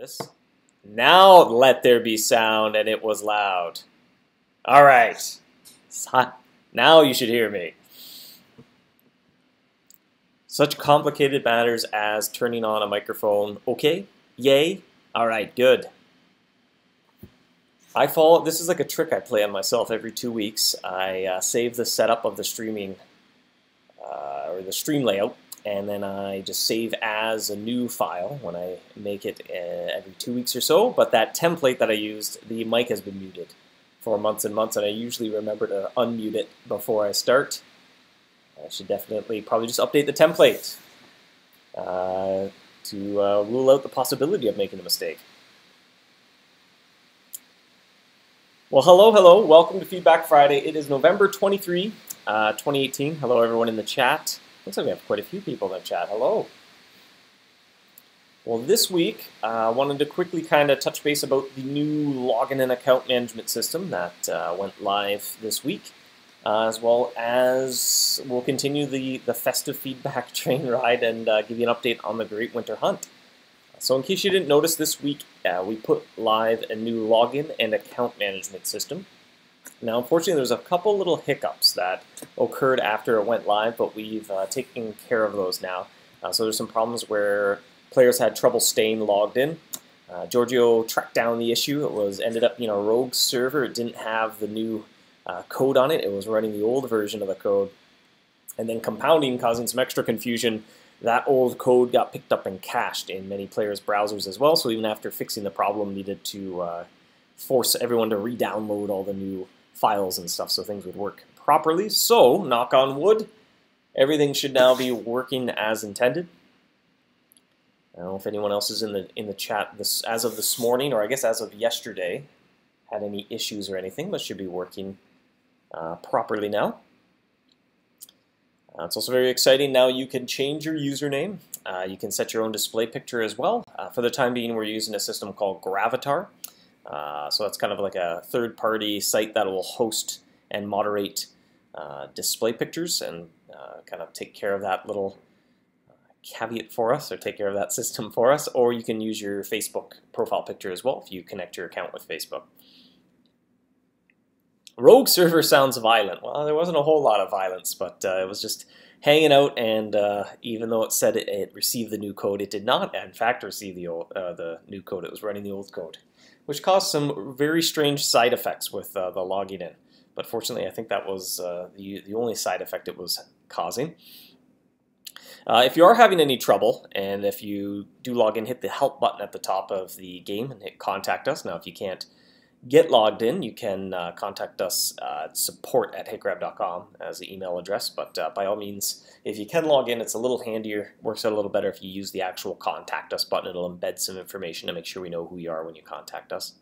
this. Now let there be sound, and it was loud. All right. Now you should hear me. Such complicated matters as turning on a microphone. Okay? Yay? All right, good. This is like a trick I play on myself every 2 weeks. I save the setup of the streaming or the stream layout, and then I just save as a new file when I make it every 2 weeks or so. But that template that I used, the mic has been muted for months and months, and I usually remember to unmute it before I start. I should definitely probably just update the template to rule out the possibility of making a mistake. Well, hello. Welcome to Feedback Friday. It is November 23, 2018. Hello, everyone in the chat. Looks like we have quite a few people in the chat. Hello. Well, this week, I wanted to quickly kind of touch base about the new login and account management system that went live this week, as well as we'll continue the festive feedback train ride and give you an update on the Great Winter Hunt. So in case you didn't notice, this week we put live a new login and account management system. Now, unfortunately, there's a couple little hiccups that occurred after it went live, but we've taken care of those now. So there's some problems where players had trouble staying logged in. Giorgio tracked down the issue. It ended up being a rogue server. It didn't have the new code on it. It was running the old version of the code. And then compounding, causing some extra confusion, that old code got picked up and cached in many players' browsers as well. So even after fixing the problem, needed to force everyone to re-download all the new files and stuff so things would work properly. So, knock on wood, everything should now be working as intended. I don't know if anyone else is in the chat as of this morning, or I guess as of yesterday, had any issues or anything, but should be working properly now. It's also very exciting. Now you can change your username. You can set your own display picture as well. For the time being, we're using a system called Gravatar. So that's kind of like a third-party site that will host and moderate display pictures and kind of take care of that little caveat for us, or take care of that system for us. Or you can use your Facebook profile picture as well if you connect your account with Facebook. Rogue server sounds violent. Well, there wasn't a whole lot of violence, but it was just hanging out, and even though it said it received the new code, it did not, in fact, receive the new code. It was running the old code, which caused some very strange side effects with the logging in. But fortunately, I think that was the only side effect it was causing. If you are having any trouble, and if you do log in, hit the help button at the top of the game and hit contact us. Now, if you can't get logged in, you can contact us at support@hitgrab.com as the email address, but by all means, if you can log in, it's a little handier, works out a little better if you use the actual contact us button. It'll embed some information to make sure we know who you are when you contact us.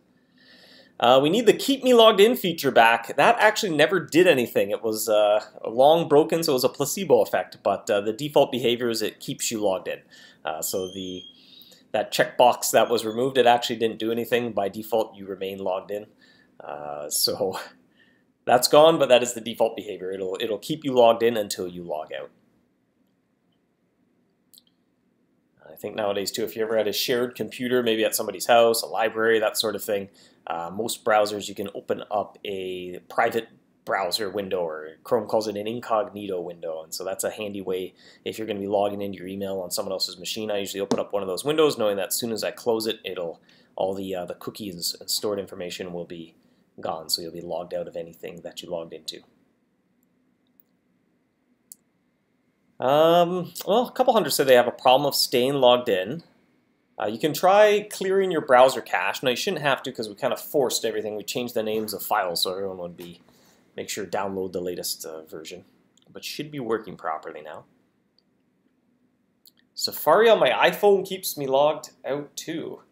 We need the keep me logged in feature back. That actually never did anything. It was long broken, so it was a placebo effect, but the default behavior is it keeps you logged in. So that checkbox that was removed, it actually didn't do anything. By default, you remain logged in. So that's gone, but that is the default behavior. It'll keep you logged in until you log out. I think nowadays, too, if you ever had a shared computer, maybe at somebody's house, a library, that sort of thing, most browsers, you can open up a private browser window, or Chrome calls it an incognito window, and so that's a handy way if you're going to be logging into your email on someone else's machine. I usually open up one of those windows, knowing that as soon as I close it, all the cookies and stored information will be gone, so you'll be logged out of anything that you logged into. Well, a couple hundred said they have a problem of staying logged in. You can try clearing your browser cache. Now, you shouldn't have to because we kind of forced everything. We changed the names of files so everyone would make sure to download the latest version, but should be working properly now. Safari on my iPhone keeps me logged out too.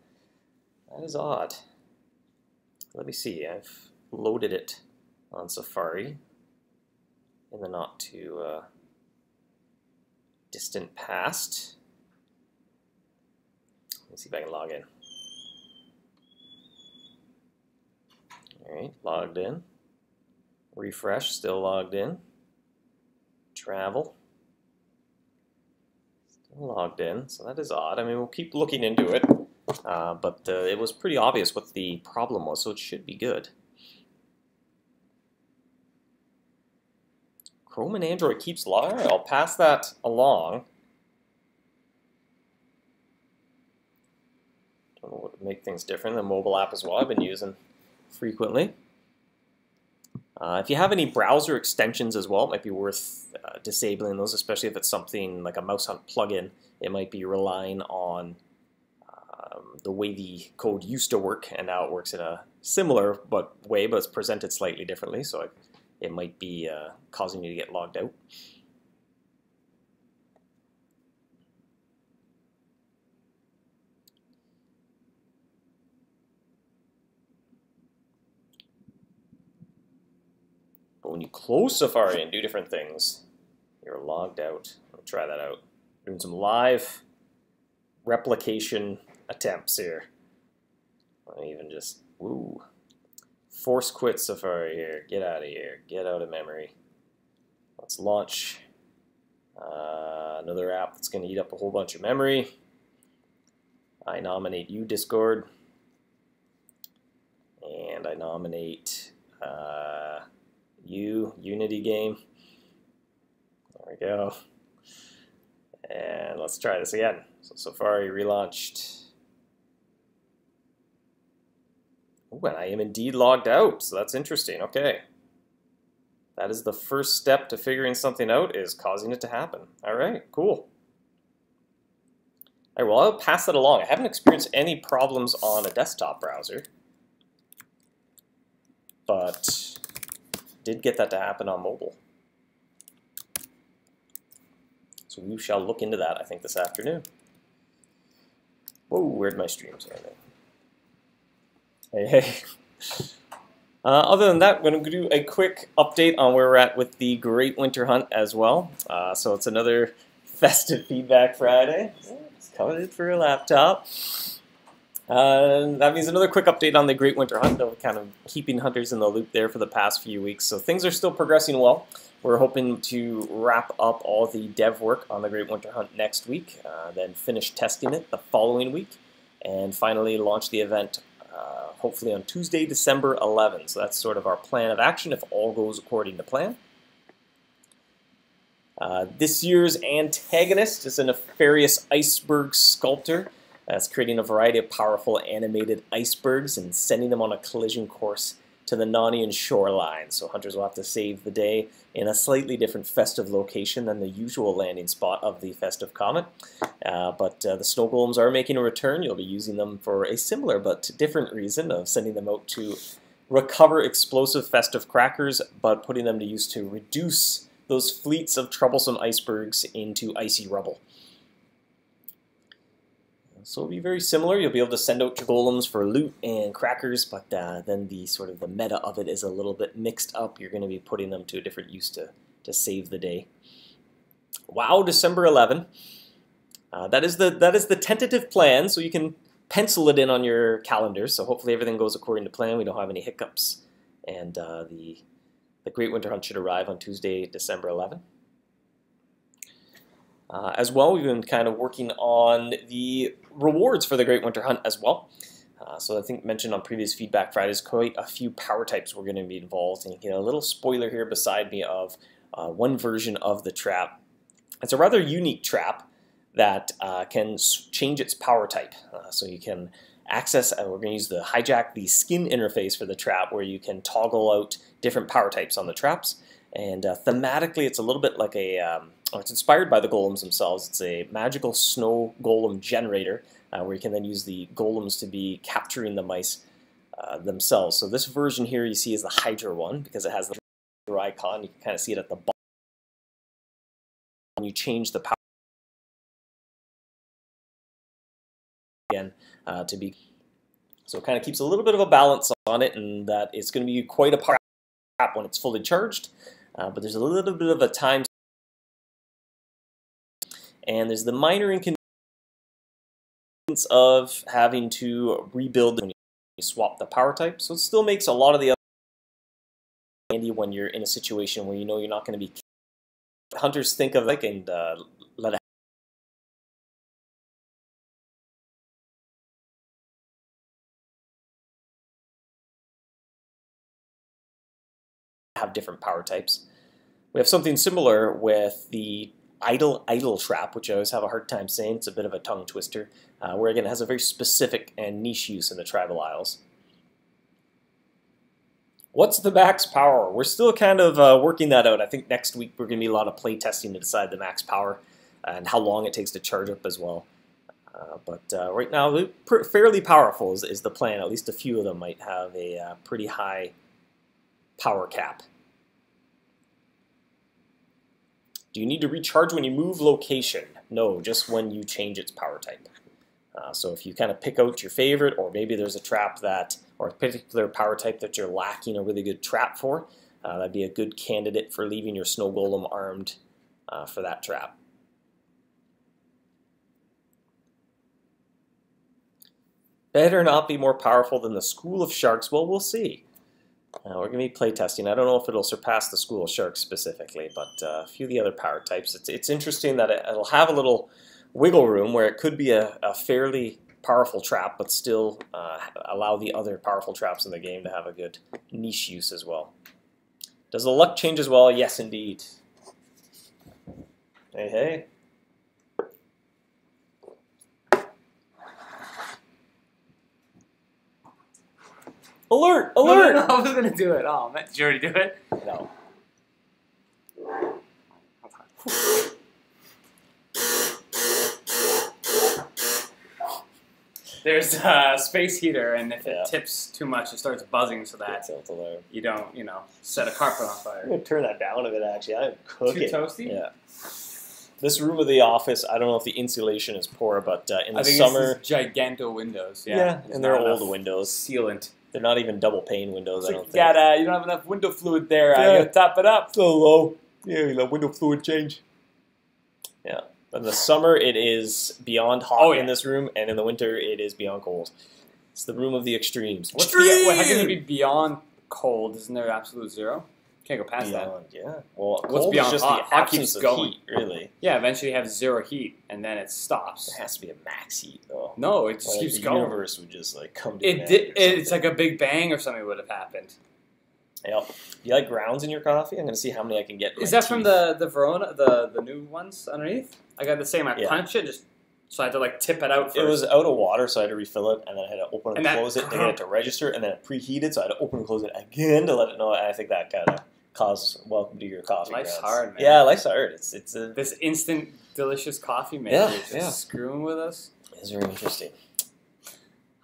That is odd. Let me see. I've loaded it on Safari in the not too distant past. Let's see if I can log in. All right, logged in. Refresh, still logged in. Travel. Still logged in, so that is odd. I mean, we'll keep looking into it. but it was pretty obvious what the problem was, so it should be good. Chrome and Android keeps logging. All right, I'll pass that along. Don't know what would make things different. The mobile app as well I've been using frequently. If you have any browser extensions as well, it might be worth disabling those, especially if it's something like a MouseHunt plugin. It might be relying on the way the code used to work, and now it works in a similar way, but it's presented slightly differently, so it might be causing you to get logged out. But when you close Safari and do different things, you're logged out. Let me try that out. Doing some live replication attempts here. Let me even just, woo. Force quit Safari here. Get out of here. Get out of memory. Let's launch another app that's going to eat up a whole bunch of memory. I nominate you, Discord. And I nominate you, Unity game. There we go. And let's try this again. So Safari relaunched. Oh, and I am indeed logged out, so that's interesting. Okay. That is the first step to figuring something out, is causing it to happen. All right, cool. All right, well, I'll pass that along. I haven't experienced any problems on a desktop browser, but did get that to happen on mobile. So we shall look into that, I think, this afternoon. Whoa, where'd my streams go? Hey, hey. Other than that, we're going to do a quick update on where we're at with the Great Winter Hunt as well. So it's another festive feedback Friday. It's coming in for a laptop. That means another quick update on the Great Winter Hunt. Though, kind of keeping hunters in the loop there for the past few weeks. So things are still progressing well. We're hoping to wrap up all the dev work on the Great Winter Hunt next week, then finish testing it the following week, and finally launch the event hopefully on Tuesday, December 11th. So that's sort of our plan of action if all goes according to plan. This year's antagonist is a nefarious iceberg sculptor that's creating a variety of powerful animated icebergs and sending them on a collision course to the Nanian shoreline. So hunters will have to save the day in a slightly different festive location than the usual landing spot of the festive comet. But the snow golems are making a return. You'll be using them for a similar but different reason of sending them out to recover explosive festive crackers, but putting them to use to reduce those fleets of troublesome icebergs into icy rubble. So it'll be very similar. You'll be able to send out your golems for loot and crackers, but then the sort of the meta of it is a little bit mixed up. You're going to be putting them to a different use to save the day. Wow, December 11. That is the tentative plan, so you can pencil it in on your calendar. So hopefully everything goes according to plan. We don't have any hiccups, and the Great Winter Hunt should arrive on Tuesday, December 11. As well, we've been kind of working on the rewards for the Great Winter Hunt as well. So I think mentioned on previous Feedback Fridays, quite a few power types were going to be involved. And you get a little spoiler here beside me of one version of the trap. It's a rather unique trap that can change its power type. So you can access, we're going to use the hijack the skin interface for the trap, where you can toggle out different power types on the traps. And thematically, it's a little bit like a, it's inspired by the golems themselves. It's a magical snow golem generator, where you can then use the golems to be capturing the mice themselves. So this version here you see is the Hydra one, because it has the Hydra icon. You can kind of see it at the bottom. When you change the power again to be, so it kind of keeps a little bit of a balance on it, and that it's going to be quite a power trap when it's fully charged. But there's a little bit of a time, and there's the minor inconvenience of having to rebuild when you swap the power type. So it still makes a lot of the other handy when you're in a situation where you know you're not going to be. Hunters think of like and let it have different power types. We have something similar with the idle trap, which I always have a hard time saying. It's a bit of a tongue twister, where again it has a very specific and niche use in the Tribal Isles. What's the max power? We're still kind of working that out. I think next week we're going to be a lot of play testing to decide the max power and how long it takes to charge up as well. But right now, fairly powerful is the plan. At least a few of them might have a pretty high power cap. Do you need to recharge when you move location? No, just when you change its power type. So if you kind of pick out your favorite, or maybe there's a trap that, or a particular power type that you're lacking a really good trap for, that'd be a good candidate for leaving your snow golem armed for that trap. Better not be more powerful than the School of Sharks. Well, we'll see. We're going to be playtesting. I don't know if it'll surpass the School of Sharks specifically, but a few of the other power types. It's interesting that it'll have a little wiggle room where it could be a fairly powerful trap, but still allow the other powerful traps in the game to have a good niche use as well. Does the luck change as well? Yes, indeed. Hey, hey. Alert! Alert! No, I was going to do it. Oh, man. Did you already do it? No. There's a space heater, and if it tips too much, it starts buzzing so that you don't, set a carpet on fire. I'm going to turn that down a bit, actually. I'm cooking. Too toasty? Yeah. This room of the office, I don't know if the insulation is poor, but in the I think summer... it's giganto windows. Yeah, and they're old windows. Sealant. They're not even double pane windows, I don't think. You don't have enough window fluid there. You gotta top it up. So low. Yeah, the window fluid change. Yeah. In the summer, it is beyond hot in this room, and in the winter, it is beyond cold. It's the room of the extremes. How can it be beyond cold? Isn't there absolute zero? Can't go past that. Yeah. Well, what's cold beyond is just hot? the absence Keeps of going. heat, really. Yeah, eventually you have 0 heat, and then it stops. There has to be a max heat, though. No, it just keeps going. The universe would just come to an end. It's like a big bang or something would have happened. Yep. You like grounds in your coffee? I'm going to see how many I can get. Is that from the Verona, the new ones underneath? I got the same. I punch it, so I had to tip it out first. It was out of water, so I had to refill it, and then I had to open and close it to get it to register, and then it preheated, so I had to open and close it again to let it know. And I think that kind of caused welcome to your coffee. Life's hard, man. Yeah, life's hard. It's this instant delicious coffee maker just screwing with us. It's very interesting.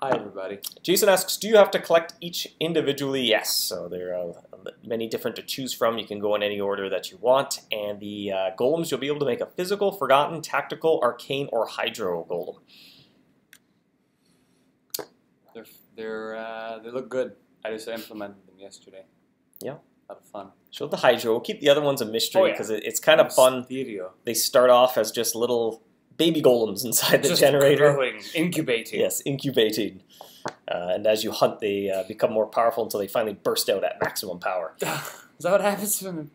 Hi, everybody. Jason asks, do you have to collect each individually? Yes. So there are many different to choose from. You can go in any order that you want. And the golems, you'll be able to make a physical, forgotten, tactical, arcane, or hydro golem. They look good. I just implemented them yesterday. Yeah. A lot of fun. Show the hydro. We'll keep the other ones a mystery because it's kind of fun. They start off as just little baby golems inside the generator. Growing, incubating. Yes, incubating. And as you hunt, they become more powerful until they finally burst out at maximum power. Is that what happens when the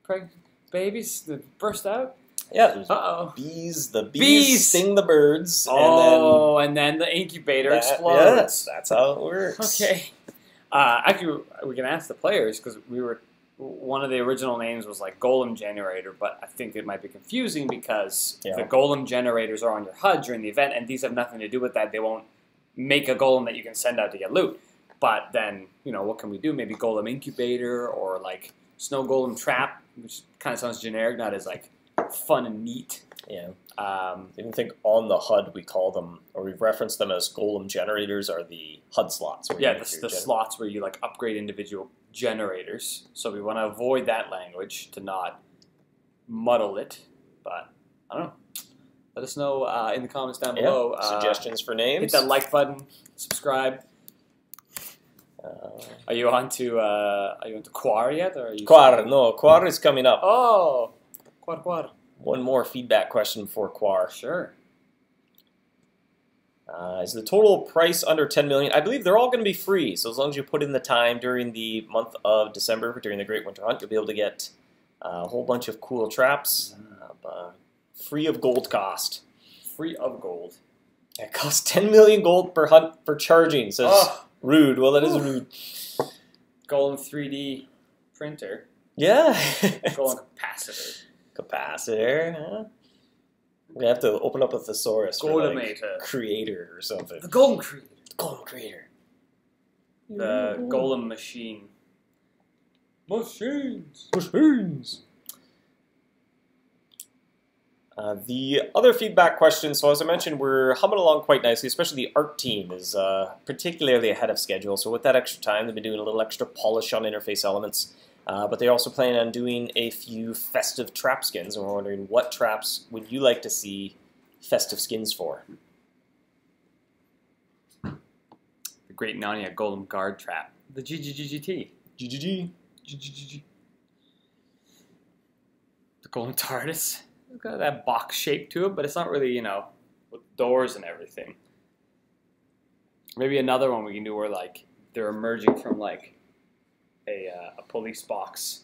pregnant babies burst out? Yeah. Uh-oh. The bees sting the birds. Oh, and then the incubator explodes. Yes, that's how it works. Okay. Actually, we can ask the players because one of the original names was Golem Generator, but I think it might be confusing because the Golem Generators are on your HUD during the event, and these have nothing to do with that. They won't make a Golem that you can send out to get loot. But then, what can we do? Maybe Golem Incubator or Snow Golem Trap, which kind of sounds generic, not as fun and neat. Yeah. I even think on the HUD we call them, or we've referenced them as Golem Generators, are the HUD slots. Yeah, the slots where you upgrade individual generators. So we want to avoid that language to not muddle it. But I don't know. Let us know in the comments down below. Suggestions for names. Hit that like button. Subscribe. Are you on to Quar yet, or are you? Quar, no. Quar is coming up. Oh, Quar. One more feedback question for Quar. Sure. Is the total price under 10 million? I believe they're all going to be free. So as long as you put in the time during the month of December, during the Great Winter Hunt, you'll be able to get a whole bunch of cool traps, free of gold cost. Free of gold. It costs 10 million gold per hunt for charging. Says Rude. Well, that is rude. Golem 3D printer. Yeah. Golem capacitor. Capacitor, huh? We have to open up a thesaurus for like creator or something. The golem creator. Golem creator. The golem machine. Machines. The other feedback question, so as I mentioned, we're humming along quite nicely, especially the art team is particularly ahead of schedule. So with that extra time, they've been doing a little extra polish on interface elements. But they also plan on doing a few festive trap skins, and we're wondering what traps would you like to see festive skins for? The Great Narnia Golem Guard Trap. The GGGGT. GGG. The Golem TARDIS. It's got that box shape to it, but it's not really, you know, with doors and everything. Maybe another one we can do where, like, they're emerging from, like, a police box.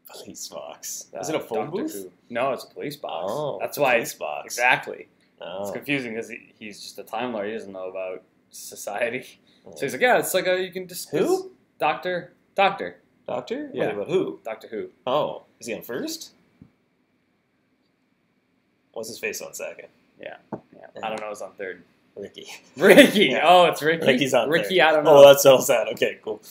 Police box. Is it a phone booth? Who. No, it's a police box. Oh, that's why. Police box. Exactly. Oh. It's confusing because he's just a Time Lord. He doesn't know about society. Oh. So he's like, yeah, it's like you can just... Who? Doctor? Yeah. Wait, but who? Doctor Who. Oh. Is he on first? What's his face on second? Yeah. I don't know who's on third. Ricky. Yeah. Oh, it's Ricky. Ricky's on Ricky, third. I don't know. Oh, that's so sad. Okay, cool.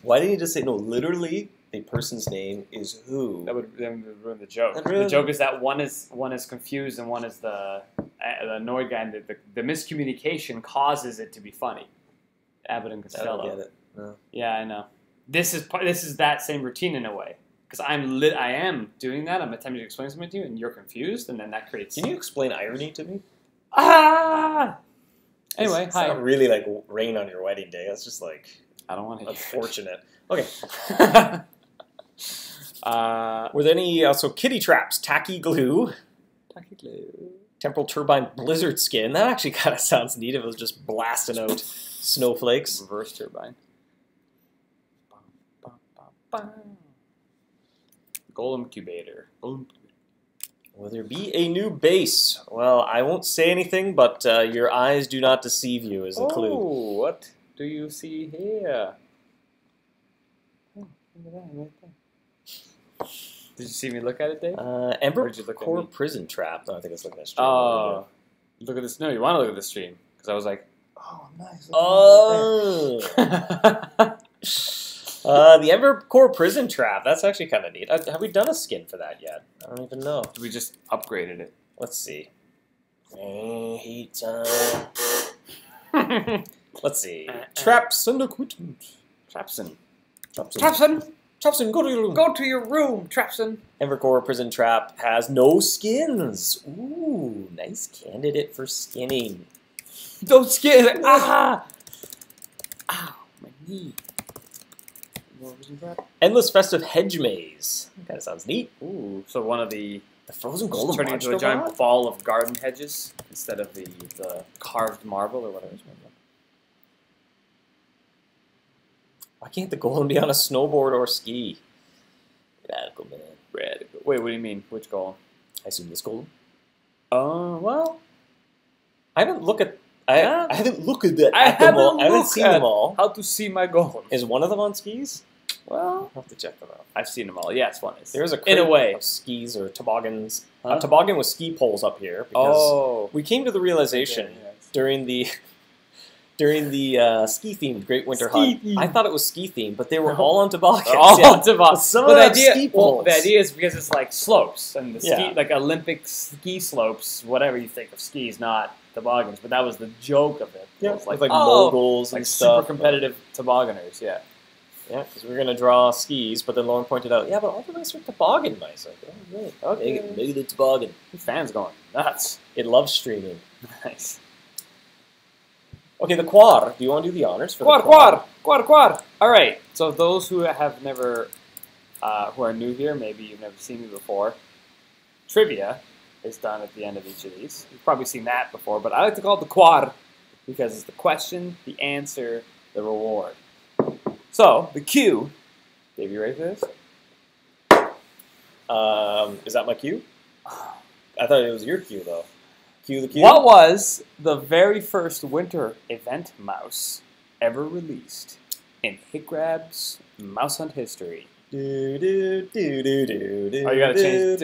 Why didn't you just say, no, literally, the person's name is who? That would ruin the joke. The joke is that one is confused and one is the annoyed guy, and the miscommunication causes it to be funny. Abbott and Costello. I don't get it. No. Yeah, I know. This is that same routine in a way. Because I am doing that. I'm attempting to explain something to you, and you're confused, and then that creates... Can you explain irony to me? Anyway, it's not really like rain on your wedding day. It's just like... I don't want to unfortunate. Okay. Were there any also kitty traps? Tacky glue. Temporal turbine blizzard skin. That actually kind of sounds neat if it was just blasting out snowflakes. Reverse turbine. Golem Cubator. Will there be a new base? Well, I won't say anything, but your eyes do not deceive you is a clue. Oh, what do you see here? Oh, look at that right there. Did you see me look at it, Dave? Ember Core Prison Trap. No, I think it's looking at stream. Oh, look at this. No, you want to look at the stream. Because I was like, oh, nice. Oh! The Ember Core Prison Trap. That's actually kind of neat. Have we done a skin for that yet? I don't even know. We just upgraded it. Let's see. Heat time. Let's see. Traps and equipment. Trapson, go to your room. Go to your room, Trapson. Ember Core Prison Trap has no skins. Ooh, nice candidate for skinning. Don't skin. Ah! Ow, my knee. Endless Festive Hedge Maze. That kind of sounds neat. Ooh, so one of the frozen golem turning into a giant ball of garden hedges instead of the carved marble or whatever. Why can't the golem be on a snowboard or ski? Radical, man. Radical. Wait, what do you mean? Which golem? I assume this golem. Well, I haven't looked at. I haven't looked at them all. I haven't seen them all. How to see my golem? Is one of them on skis? Well, I'll have to check them out. I've seen them all. Yes, one is. There's a crate of skis or toboggans. Huh? A toboggan with ski poles up here. Because we came to the realization during the ski themed Great Winter Hunt. I thought it was ski themed, but they were all on toboggans. All on toboggans. Some of them ski poles. The idea is because it's like slopes and the ski, like Olympic ski slopes, whatever you think of skis, not toboggans. But that was the joke of it. Yeah, it was like moguls and stuff. Super competitive tobogganers. Yeah. Yeah, because we were going to draw skis, but then Lauren pointed out, yeah, but all the mice are toboggan mice. Like, oh, great. Okay. Maybe the toboggan. The fan's going nuts. It loves streaming. Nice. Okay, the quad. Do you want to do the honors for quad? The quad. All right. So those who have never, who are new here, maybe you've never seen me before, trivia is done at the end of each of these. You've probably seen that before, but I like to call it the quad because it's the question, the answer, the reward. So, the cue. Dave, you ready for this? Is that my cue? I thought it was your cue, though. Cue the cue. What was the very first winter event mouse ever released in HitGrab's MouseHunt history? Do do do do do do. Oh, you gotta change.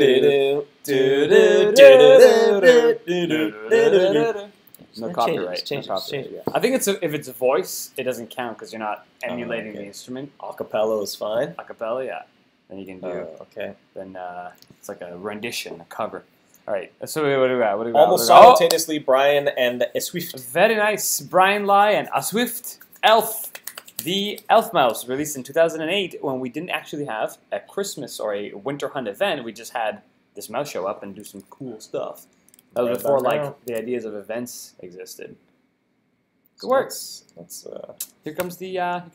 No copyright. No copyright. Yeah. I think if it's a voice, it doesn't count because you're not emulating the instrument. Acapella is fine. Acapella, yeah. Then you can do. Okay. Then it's like a rendition, a cover. All right. So what do we got? Almost simultaneously, Brian and a Swift. Very nice. Brian Lai and a Swift Elf. The Elf Mouse, released in 2008, when we didn't actually have a Christmas or a Winter Hunt event. We just had this mouse show up and do some cool stuff. That was before the ideas of events existed. Good work. Here comes the R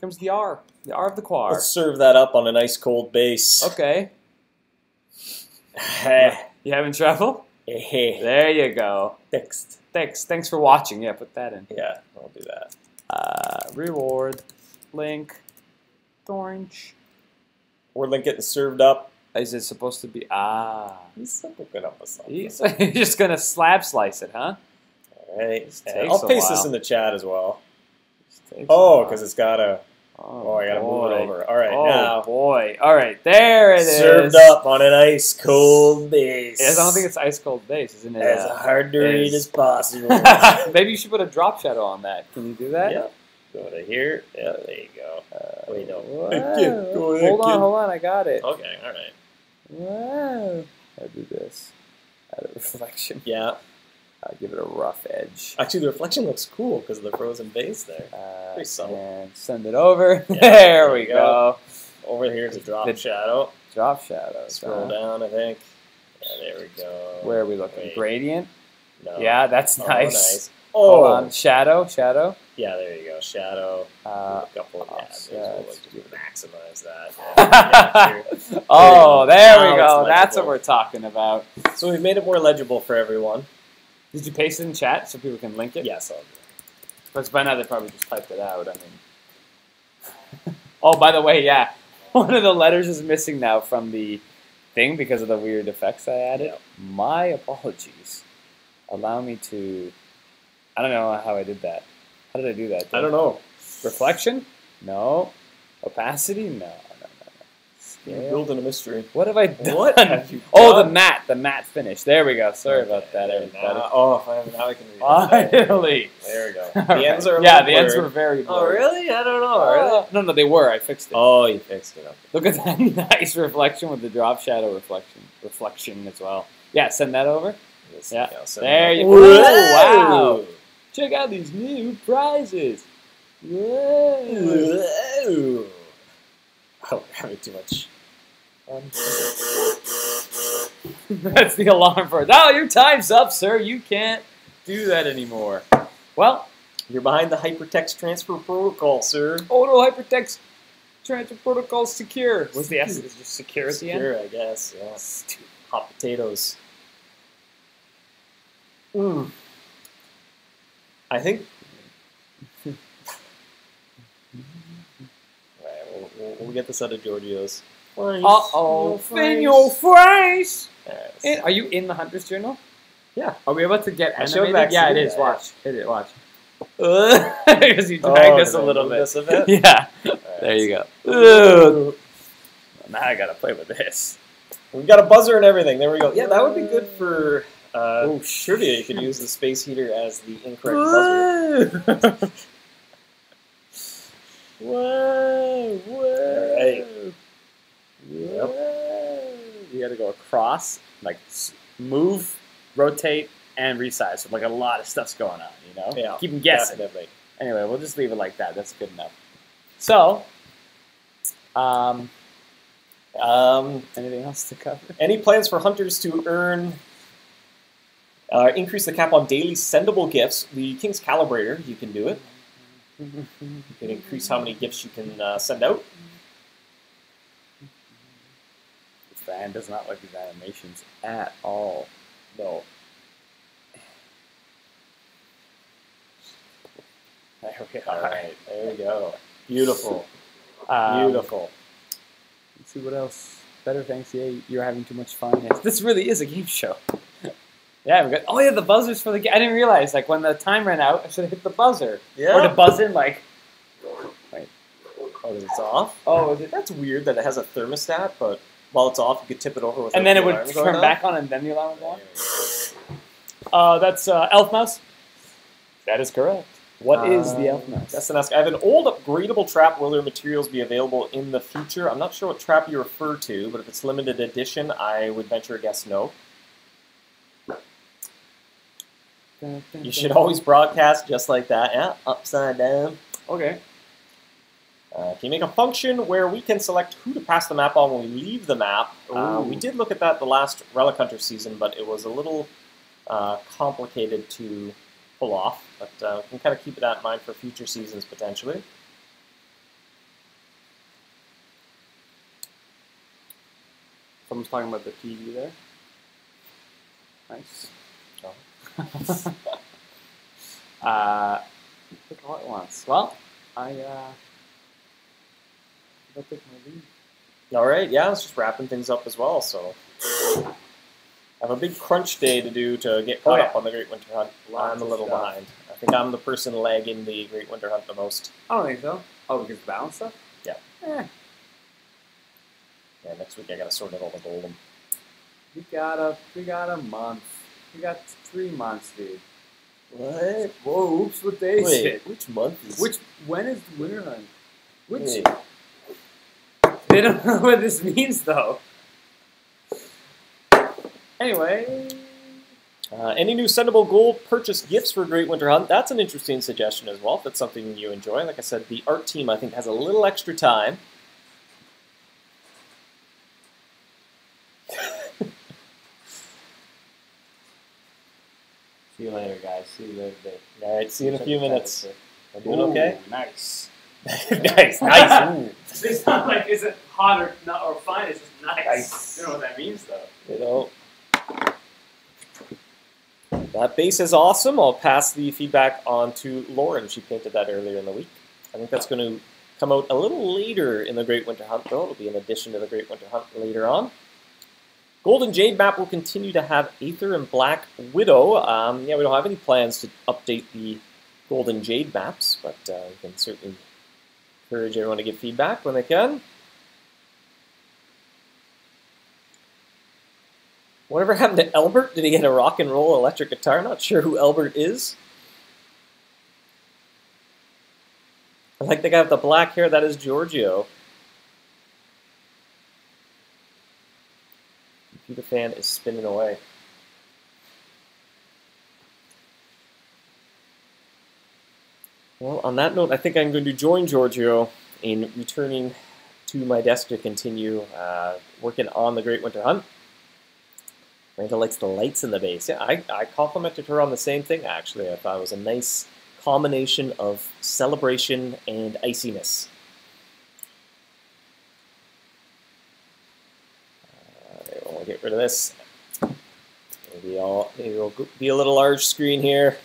of the quar. Let's serve that up on a nice cold base. Okay. You having trouble? There you go. Fixed. Thanks for watching. Yeah, put that in. Yeah, I'll do that. Reward, link, orange. Or link getting served up. Is it supposed to be? He's hooking up with something. He's just gonna slab slice it, huh? All right. I'll paste this in the chat as well. Because it's got a. Oh, I gotta move it over. All right, now. Oh boy! All right, there it is. Served up on an ice cold base. Yes, I don't think it's ice cold base, isn't it? As hard to read as possible. Maybe you should put a drop shadow on that. Can you do that? Yeah. Go to here. Yeah, there you go. Wait, no. Hold on. I got it. Okay, all right. Wow. I'll do this. Add a reflection. Yeah. I'll give it a rough edge. Actually, the reflection looks cool because of the frozen base there. Pretty subtle. And send it over. Yeah, there we go. Over here is a drop shadow. Drop shadow. Scroll down, I think. Yeah, there we go. Where are we looking? Wait. Gradient? No. Yeah, that's nice. Nice. Hold on. Shadow. Yeah, there you go. Shadow. A couple of we'll maximize that. Oh, there we go. That's what we're talking about. So we've made it more legible for everyone. Did you paste it in chat so people can link it? Yes, I'll do it. But by now they probably just typed it out. I mean. Oh, by the way, yeah. One of the letters is missing now from the thing because of the weird effects I added. Yep. My apologies. Allow me to... I don't know how I did that. How did I do that? I don't know. Reflection? No. Opacity? No. You're building a mystery. What have I done? What have you done? Oh, the matte finish. There we go. Sorry about that, everybody. Now I can read it. Finally. There we go. The ends are the ends were very blurry. Oh, really? I don't know. Really? No, they were. I fixed it. Oh, you fixed it. Okay. Look at that nice reflection with the drop shadow reflection as well. Yeah, send that over. Yeah. There you go. Wow. Check out these new prizes. Whoa. Oh, we're having too much. That's the alarm for it. Oh, your time's up, sir. You can't do that anymore. Well, you're behind the hypertext transfer protocol, sir. Oh no, hypertext transfer protocol secure. Was the S just secure at the end? Secure, I guess. Yeah. Stupid. Hot potatoes. I think. Alright, we'll get this out of Giorgio's. Uh-oh. In your face! Are you in the Hunter's Journal? Yeah. Are we about to get animated? Back yeah, it is. Watch. Hit it. Watch. Because you dragged us a little bit. Yeah. Right, there you go. Well, now I gotta play with this. We've got a buzzer and everything. There we go. Yeah, that would be good for trivia. You could use the space heater as the incorrect buzzer. Whoa! All right. Yep. You gotta go across, like move, rotate, and resize. So like a lot of stuff's going on, you know? Yeah. Keep them guessing. Definitely. Anyway, we'll just leave it like that. That's good enough. So, anything else to cover? Any plans for hunters to earn, increase the cap on daily sendable gifts? The King's Calibrator, you can do it. You can increase how many gifts you can send out. This fan does not like these animations at all. No. There we go. All right, there we go. Beautiful. Beautiful. Let's see what else. Better thanks. Yeah, you're having too much fun. Yes. This really is a game show. Yeah, we got. Oh yeah, the buzzers for the game. I didn't realize. Like when the time ran out, I should have hit the buzzer. Yeah. Or the buzzer, like. Wait. Oh, that it's off? Oh, is it? That's weird that it has a thermostat, but while it's off, you could tip it over with And then it would turn back on, and then the alarm would go on? That's Elf Mouse. That is correct. What is the Elf Mouse? That's an ask. I have an old upgradable trap. Will their materials be available in the future? I'm not sure what trap you refer to, but if it's limited edition, I would venture a guess no. You should always broadcast just like that. Yeah, upside down. Okay. Can you make a function where we can select who to pass the map on when we leave the map? We did look at that the last Relic Hunter season, but it was a little complicated to pull off. But we can kind of keep that in mind for future seasons potentially. Someone's talking about the TV there. Nice. Oh. Pick all at once. Well, I'll take my lead. All right, yeah, it's just wrapping things up as well. So I have a big crunch day to do to get caught up on the Great Winter Hunt. I'm a little behind. I think I'm the person lagging the Great Winter Hunt the most. I don't think so. Oh, because of the balance stuff? Yeah. Yeah, next week I gotta sort out all the golden. We got a month. We got 3 months, dude. What? Whoa, oops, what day is it? Which month is when is the Winter Hunt? Wait. They don't know what this means, though. Anyway. Any new sendable gold purchase gifts for Great Winter Hunt? That's an interesting suggestion as well, if that's something you enjoy. Like I said, the art team, I think, has a little extra time. See you later, guys. See you later today. All right, see you in a few minutes. Am I doing okay? Nice. Nice, nice. Ooh. It's not like is it hot or not or fine. It's just nice. You know what that means, though. You know. That base is awesome. I'll pass the feedback on to Lauren. She painted that earlier in the week. I think that's going to come out a little later in the Great Winter Hunt, though. It'll be an addition to the Great Winter Hunt later on. Golden Jade map will continue to have Aether and Black Widow. Yeah, we don't have any plans to update the Golden Jade maps, but we can certainly encourage everyone to give feedback when they can. Whatever happened to Albert? Did he get a rock and roll electric guitar? Not sure who Albert is. I like the guy with the black hair. That is Giorgio. Computer fan is spinning away. Well, on that note, I think I'm going to join Giorgio in returning to my desk to continue working on the Great Winter Hunt. Miranda likes the lights in the base. Yeah, I complimented her on the same thing, actually. I thought it was a nice combination of celebration and iciness. We'll get rid of this. Maybe it'll be a little large screen here.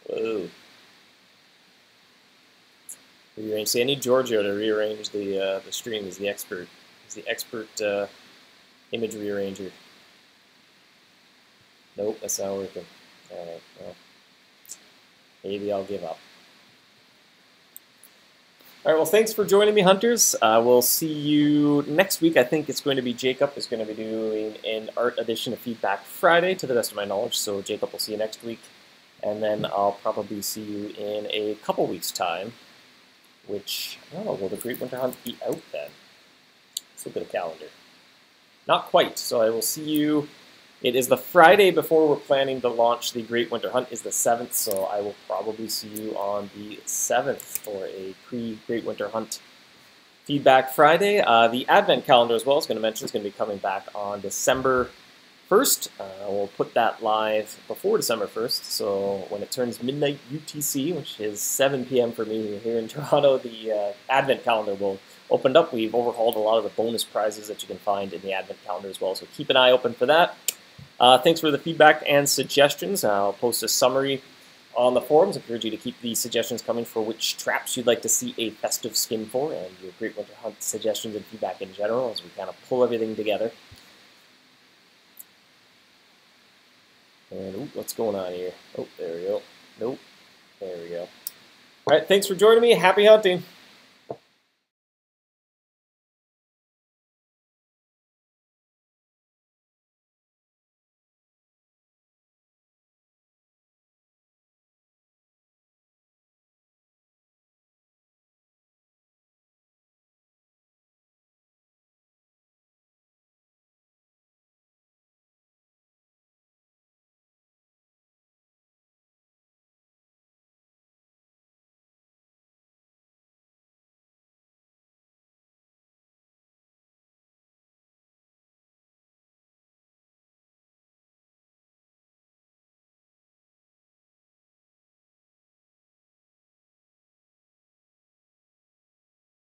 Whoa. Rearrange. See, I need Giorgio to rearrange the stream. He's the expert. He's the expert image rearranger. Nope, that's not working. Alright, well, maybe I'll give up. Alright, well, thanks for joining me, Hunters. We'll see you next week. I think it's going to be Jacob is going to be doing an art edition of Feedback Friday, to the best of my knowledge, so Jacob will see you next week. And then I'll probably see you in a couple weeks' time, which, I don't know, will the Great Winter Hunt be out then? Let's look at a calendar. Not quite, so I will see you. It is the Friday before we're planning to launch the Great Winter Hunt is the 7th, so I will probably see you on the 7th for a pre-Great Winter Hunt Feedback Friday. The Advent calendar as well, I was going to mention, is going to be coming back on December 1st. We'll put that live before December 1st, so when it turns midnight UTC, which is 7 p.m. for me here in Toronto, the Advent calendar will open up. We've overhauled a lot of the bonus prizes that you can find in the Advent calendar as well, so keep an eye open for that. Thanks for the feedback and suggestions. I'll post a summary on the forums. I encourage you to keep the suggestions coming for which traps you'd like to see a festive skin for, and your Great Winter Hunt suggestions and feedback in general as we kind of pull everything together. And, ooh, what's going on here? Oh, there we go. Nope. There we go. All right, thanks for joining me. Happy hunting.